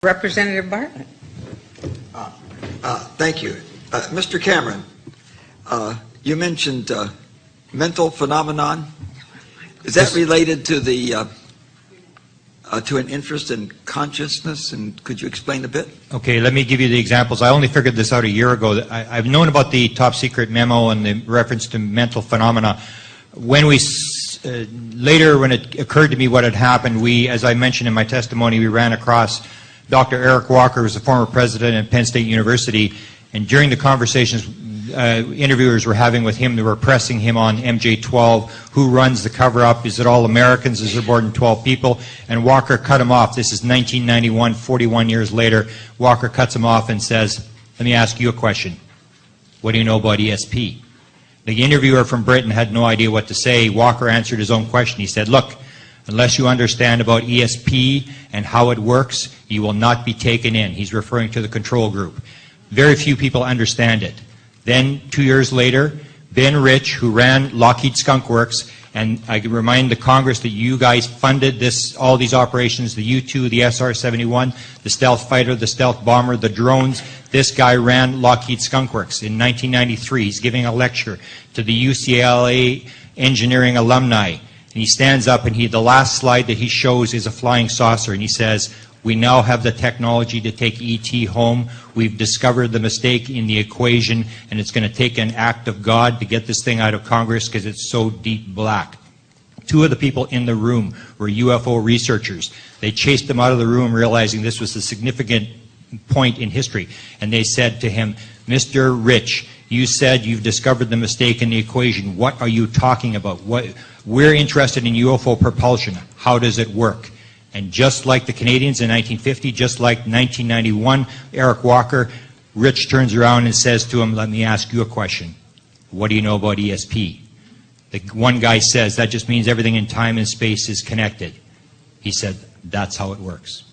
Representative Bartlett. Thank you. Mr. Cameron, you mentioned mental phenomenon. Is that related to the to an interest in consciousness, and could you explain a bit? Okay, let me give you the examples. I only figured this out a year ago. I've known about the top secret memo and the reference to mental phenomena. When we later, when it occurred to me what had happened, we, as I mentioned in my testimony, we ran across Dr. Eric Walker, who was the former president at Penn State University, and during the conversations interviewers were having with him, they were pressing him on MJ-12, who runs the cover-up, is it all Americans, is there more than 12 people, and Walker cut him off. This is 1991, 41 years later. Walker cuts him off and says, let me ask you a question. What do you know about ESP? The interviewer from Britain had no idea what to say. Walker answered his own question. He said, look, unless you understand about ESP and how it works, you will not be taken in. He's referring to the control group. Very few people understand it. Then, 2 years later, Ben Rich, who ran Lockheed Skunk Works, and I can remind the Congress that you guys funded this, all these operations, the U-2, the SR-71, the stealth fighter, the stealth bomber, the drones. This guy ran Lockheed Skunk Works in 1993. He's giving a lecture to the UCLA engineering alumni. And he stands up, and the last slide that he shows is a flying saucer, and he says, we now have the technology to take ET home. We've discovered the mistake in the equation, and it's going to take an act of God to get this thing out of Congress because it's so deep black. Two of the people in the room were UFO researchers. They chased them out of the room, realizing this was a significant point in history. And they said to him, Mr. Rich, you said you've discovered the mistake in the equation. What are you talking about? We're interested in UFO propulsion. How does it work? And just like the Canadians in 1950, just like 1991, Eric Walker, Rich turns around and says to him, let me ask you a question. What do you know about ESP? The one guy says, that just means everything in time and space is connected. He said, that's how it works.